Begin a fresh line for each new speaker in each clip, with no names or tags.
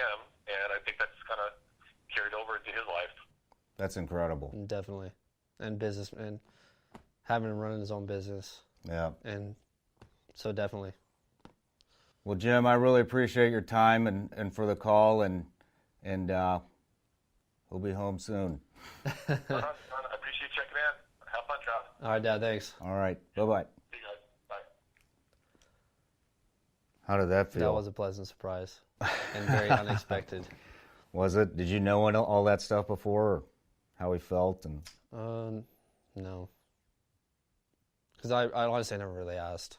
him, and I think that's kind of carried over into his life.
That's incredible.
Definitely. And businessman, having him running his own business.
Yeah.
And so definitely.
Well, Jim, I really appreciate your time and for the call, and we'll be home soon.
I appreciate you checking in. Have fun, Trav.
All right, Dad, thanks.
All right. Bye-bye.
See you guys. Bye.
How did that feel?
That was a pleasant surprise and very unexpected.
Was it? Did you know all that stuff before, or how he felt? And
No. Because I honestly never really asked.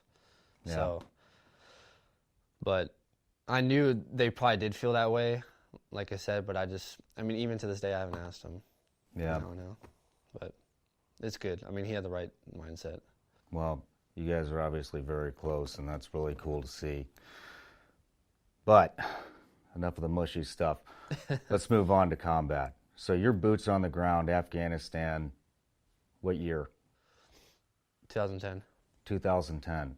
Yeah.
So, but I knew they probably did feel that way, like I said, but even to this day, I haven't asked him.
Yeah.
I don't know. But it's good. I mean, he had the right mindset.
Well, you guys are obviously very close, and that's really cool to see. But enough of the mushy stuff. Let's move on to combat. So your boots on the ground, Afghanistan, what year?
2010.
2010.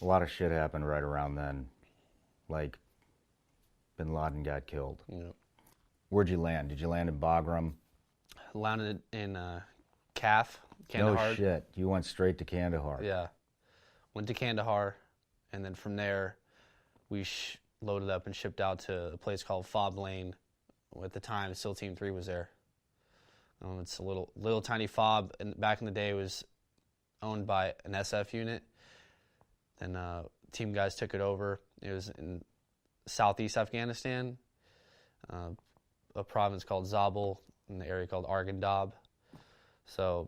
A lot of shit happened right around then. Like, Bin Laden got killed.
Yep.
Where'd you land? Did you land in Bagram?
Landed in Kaf, Kandahar.
No shit. You went straight to Kandahar.
Yeah. Went to Kandahar, and then from there, we loaded up and shipped out to a place called Fob Lane. At the time, SEAL Team 3 was there. It's a little tiny fob, and back in the day, it was owned by an SF unit. Then team guys took it over. It was in southeast Afghanistan, a province called Zabul, in the area called Arghandab. So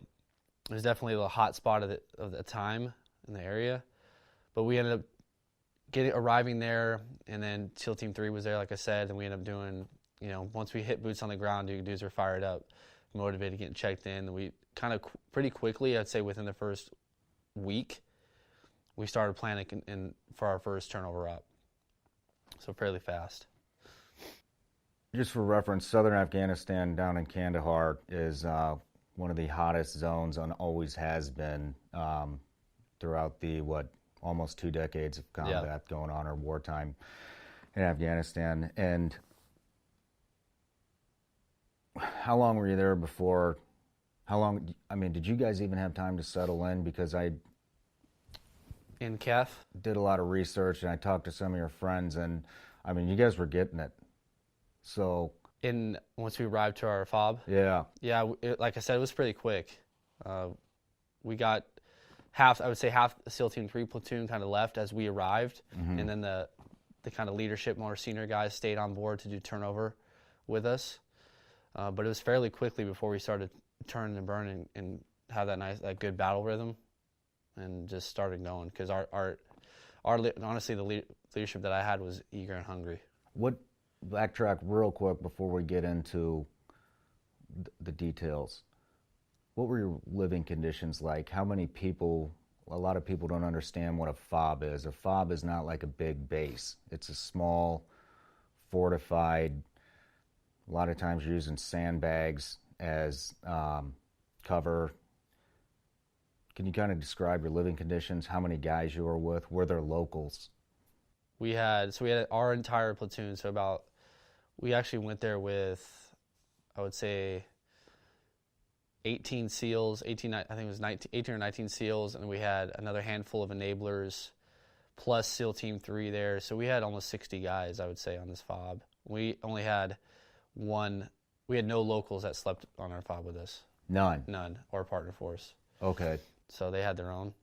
it was definitely the hot spot of the time in the area. But we ended up arriving there, and then SEAL Team 3 was there, like I said, and we ended up doing, once we hit boots on the ground, dudes are fired up, motivated, getting checked in. And we kind of pretty quickly, I'd say within the first week, we started planning for our first turnover op. So fairly fast.
Just for reference, southern Afghanistan down in Kandahar is one of the hottest zones and always has been throughout the, almost 2 decades of combat going on, or wartime in Afghanistan. And how long were you there before? Did you guys even have time to settle in? Because I
in Kaf
did a lot of research, and I talked to some of your friends, and you guys were getting it. So
once we arrived to our fob, like I said, it was pretty quick. We got half the SEAL Team 3 platoon kind of left as we arrived, and then the kind of leadership, more senior guys stayed on board to do turnover with us. But it was fairly quickly before we started turning and burning and have that good battle rhythm, and just started going, because honestly, the leadership that I had was eager and hungry.
Backtrack real quick before we get into the details. What were your living conditions like? How many people? A lot of people don't understand what a fob is. A fob is not like a big base. It's a small, fortified. A lot of times you're using sandbags as cover. Can you kind of describe your living conditions? How many guys you were with? Were there locals?
We had our entire platoon. We actually went there with, I would say, 18 SEALs. I think it was 18 or 19 SEALs, and we had another handful of enablers, plus SEAL Team 3 there. So we had almost 60 guys, I would say, on this fob. We only had we had no locals that slept on our fob with us.
None,
or partner force.
Okay.
So they had their own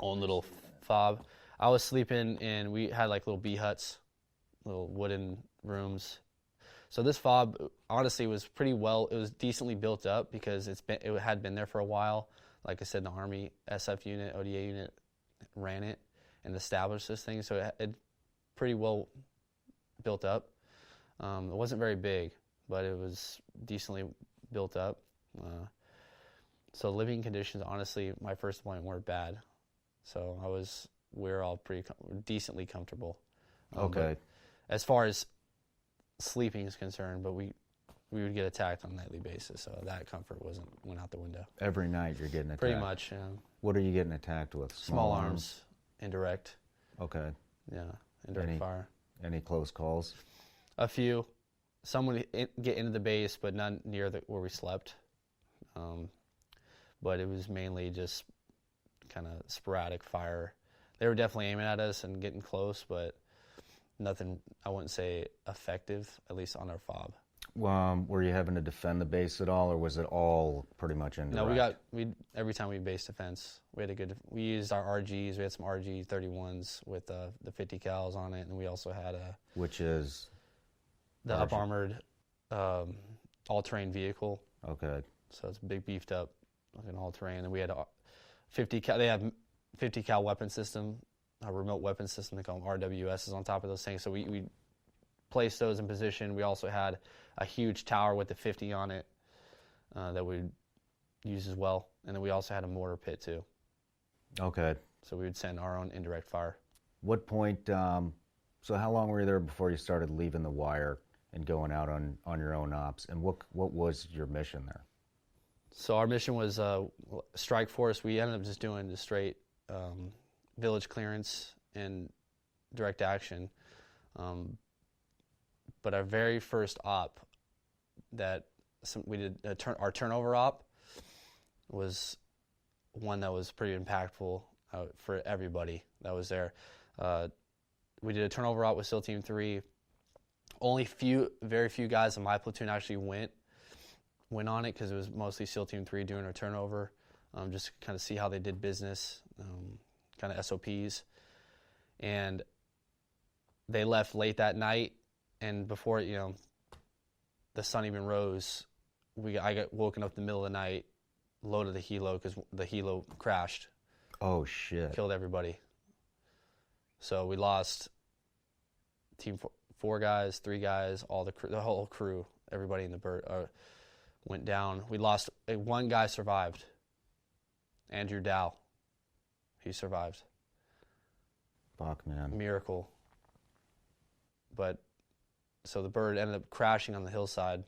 little fob. I was sleeping in, we had like little bee huts, little wooden rooms. So this fob, honestly, was it was decently built up, because it had been there for a while. Like I said, the Army SF unit, ODA unit ran it and established this thing. So it pretty well built up. It wasn't very big, but it was decently built up. So living conditions, honestly, my first deployment weren't bad. So we were all pretty decently comfortable.
Okay.
As far as sleeping is concerned, but we would get attacked on a nightly basis, so that comfort went out the window.
Every night you're getting attacked?
Pretty much, yeah.
What are you getting attacked with?
Small arms, indirect.
Okay.
Yeah, indirect fire.
Any close calls?
A few. Some would get into the base, but none near where we slept. But it was mainly just kind of sporadic fire. They were definitely aiming at us and getting close, but nothing, I wouldn't say effective, at least on our fob.
Were you having to defend the base at all, or was it all pretty much indirect?
No, every time we base defense, we used our RGs. We had some RG 31s with the 50 cals on it, and we also had
which is
the up armored all-terrain vehicle.
Okay.
So it's a big beefed up, like an all-terrain, and we had 50 cal. They have 50 cal weapon system, a remote weapon system. They call them RWSs on top of those things. So we placed those in position. We also had a huge tower with the 50 on it that we'd use as well. And then we also had a mortar pit too.
Okay.
So we would send our own indirect fire.
What point, so how long were you there before you started leaving the wire and going out on your own ops? And what was your mission there? So
our mission was strike force. We ended up just doing the straight village clearance and direct action. But our very first op that we did, our turnover op, was one that was pretty impactful for everybody that was there. We did a turnover op with SEAL Team 3. Only very few guys in my platoon actually went on it because it was mostly SEAL Team 3 doing our turnover, just to kind of see how they did business, kind of SOPs. And they left late that night, and before the sun even rose, I got woken up in the middle of the night, loaded the helo because the helo crashed.
Oh shit!
Killed everybody. So we lost team 4 guys, 3 guys, the whole crew, everybody in the bird went down. We lost one guy survived. Andrew Dow. He survived.
Fuck, man.
Miracle. But so the bird ended up crashing on the hillside,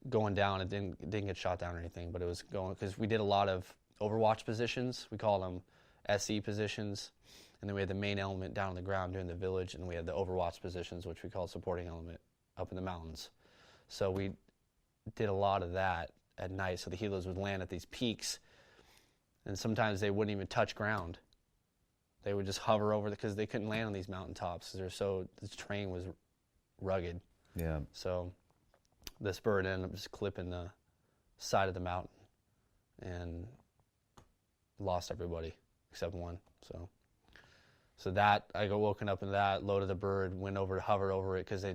going down. It didn't get shot down or anything, but it was going because we did a lot of overwatch positions. We call them SE positions. And then we had the main element down on the ground doing the village, and we had the overwatch positions, which we call supporting element, up in the mountains. So we did a lot of that at night. So the helos would land at these peaks, and sometimes they wouldn't even touch ground. They would just hover over because they couldn't land on these mountaintops. The terrain was rugged.
Yeah. So
this bird ended up just clipping the side of the mountain and lost everybody except one. So that, I got woken up in that, loaded the bird, went over to hover over it because there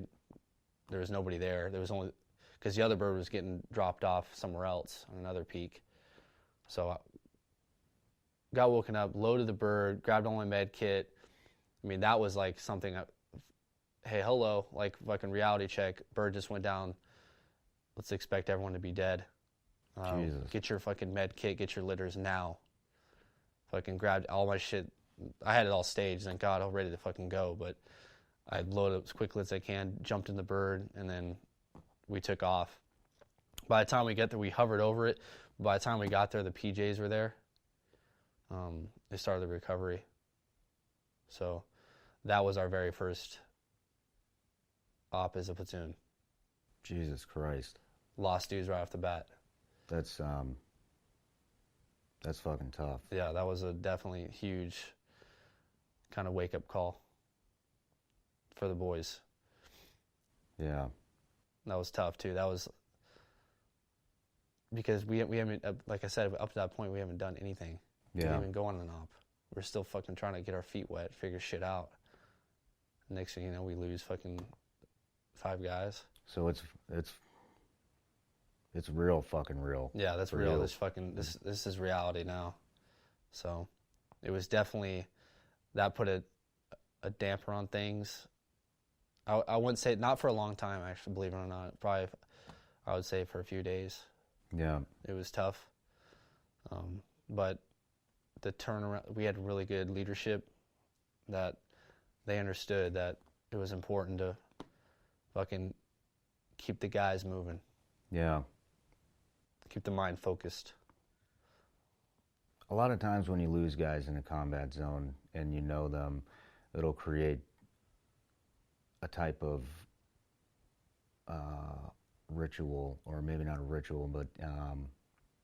was nobody there. There was only, because the other bird was getting dropped off somewhere else on another peak. So I got woken up, loaded the bird, grabbed all my med kit. I mean, that was like something, hey, hello, like fucking reality check. Bird just went down. Let's expect everyone to be dead.
Jesus.
Get your fucking med kit, get your litters now. Fucking grabbed all my shit. I had it all staged, thank God, all ready to fucking go, but I loaded up as quickly as I can, jumped in the bird, and then we took off. By the time we got there, we hovered over it. By the time we got there, the PJs were there. They started the recovery. So that was our very first op as a platoon.
Jesus Christ.
Lost dudes right off the bat.
That's fucking tough.
Yeah, that was a definitely huge kind of wake-up call for the boys.
Yeah.
That was tough, too. That was because we haven't, like I said, up to that point, we haven't done anything.
Yeah.
We didn't even go on an op. We're still fucking trying to get our feet wet, figure shit out. Next thing you know, we lose fucking 5 guys.
So it's real fucking real.
Yeah, that's real. This is reality now. So it was definitely, that put a damper on things. I wouldn't say, not for a long time, actually, believe it or not. Probably, I would say for a few days.
Yeah.
It was tough. But the turnaround, we had really good leadership that they understood that it was important to fucking keep the guys moving.
Yeah.
Keep the mind focused.
A lot of times when you lose guys in a combat zone and you know them, it'll create a type of ritual, or maybe not a ritual, but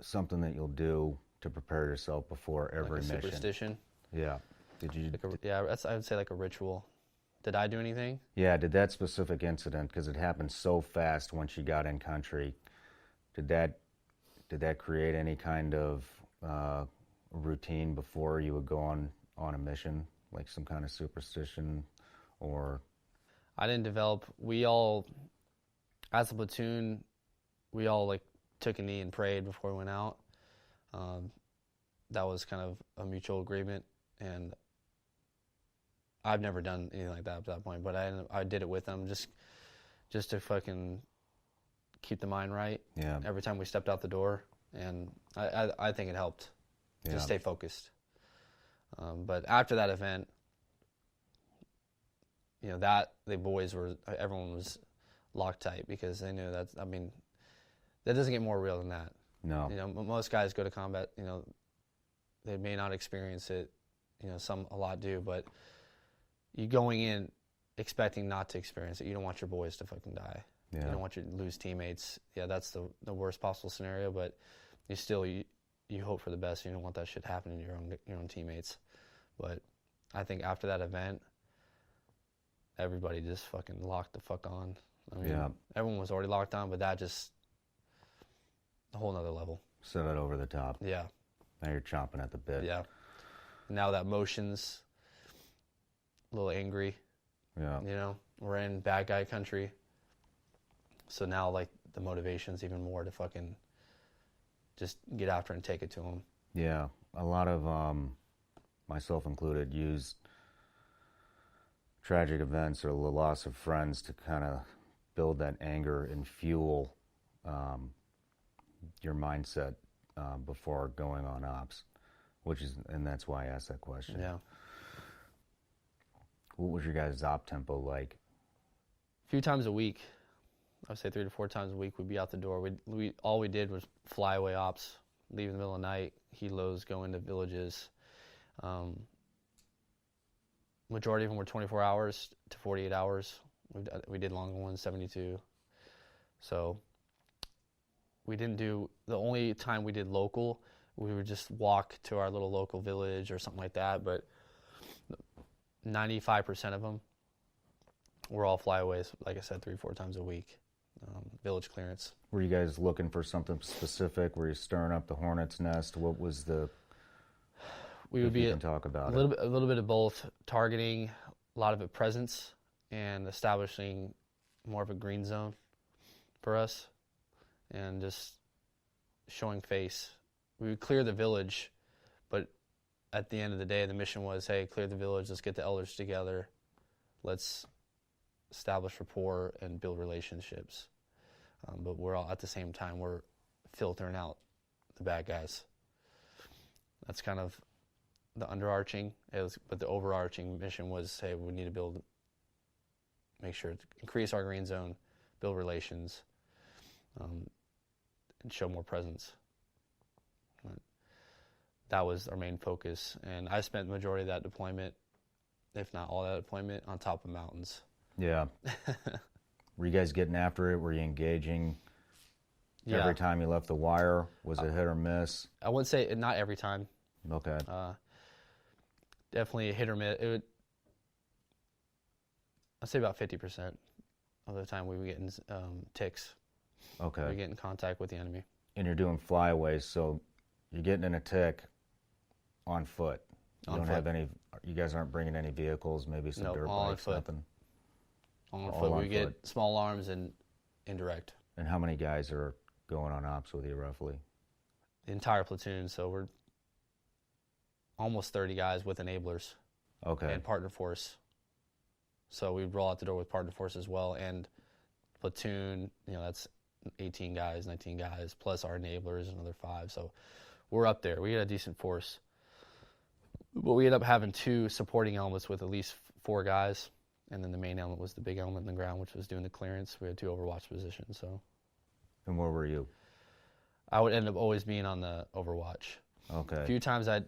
something that you'll do to prepare yourself before every mission?
Superstition.
Yeah. Did you?
I would say like a ritual. Did I do anything?
Yeah. Did that specific incident, because it happened so fast once you got in country, did that create any kind of routine before you would go on a mission, like some kind of superstition, or?
I didn't develop. We all, as a platoon, we all like took a knee and prayed before we went out. That was kind of a mutual agreement, and I've never done anything like that up to that point. But I did it with them just to fucking keep the mind right.
Yeah.
Every time we stepped out the door, and I think it helped to stay focused. But after that event, you know, that everyone was Loctite, because they knew that, I mean, that doesn't get more real than that.
No.
You know, most guys go to combat, you know, they may not experience it, you know, a lot do, but you going in expecting not to experience it. You don't want your boys to fucking die.
Yeah.
You don't want you to lose teammates. Yeah, that's the worst possible scenario, but you hope for the best. You don't want that shit happening to your own teammates. But I think after that event, everybody just fucking locked the fuck on. I mean, everyone was already locked on, but that just a whole nother level.
Set it over the top.
Yeah.
Now you're chomping at the bit.
Yeah. Now that motion's a little angry.
Yeah.
You know, we're in bad guy country. So now, like, the motivation's even more to fucking just get after and take it to them.
Yeah. A lot of, myself included, use tragic events or the loss of friends to kind of build that anger and fuel your mindset before going on ops, and that's why I asked that question.
Yeah.
What was your guys' op tempo like?
A few times a week. I would say 3 to 4 times a week we'd be out the door. All we did was fly away ops, leave in the middle of the night, helos, go into villages. Majority of them were 24 hours to 48 hours. We did longer ones, 72. So the only time we did local, we would just walk to our little local village or something like that, but 95% of them were all flyaways, like I said, 3 or 4 times a week. Village clearance.
Were you guys looking for something specific? Were you stirring up the hornet's nest? What was the?
We would be
talk about
a little bit of both, targeting a lot of it presence and establishing more of a green zone for us, and just showing face. We would clear the village, but at the end of the day, the mission was, hey, clear the village. Let's get the elders together. Let's establish rapport and build relationships. But we're all, at the same time, we're filtering out the bad guys. That's kind of the underarching. But the overarching mission was, hey, we need to make sure to increase our green zone, build relations, and show more presence. But that was our main focus. And I spent the majority of that deployment, if not all that deployment, on top of mountains.
Yeah. Were you guys getting after it? Were you engaging every time you left the wire? Was it hit or miss?
I wouldn't say not every time.
Okay.
Definitely a hit or miss. I'd say about 50% of the time we were getting ticks.
Okay.
We were getting in contact with the enemy.
And you're doing flyaways, so you're getting in a tick on foot. You guys aren't bringing any vehicles, maybe some dirt bikes, nothing?
On foot. We get small arms and indirect.
And how many guys are going on ops with you, roughly?
The entire platoon, so we're almost 30 guys with enablers.
Okay.
And partner force. So we roll out the door with partner force as well, and platoon, that's 18 guys, 19 guys, plus our enablers, another 5. So we're up there. We had a decent force. But we ended up having 2 supporting elements with at least 4 guys. And then the main element was the big element in the ground, which was doing the clearance. We had 2 overwatch positions. So.
And where were you?
I would end up always being on the overwatch.
Okay.
A few times I'd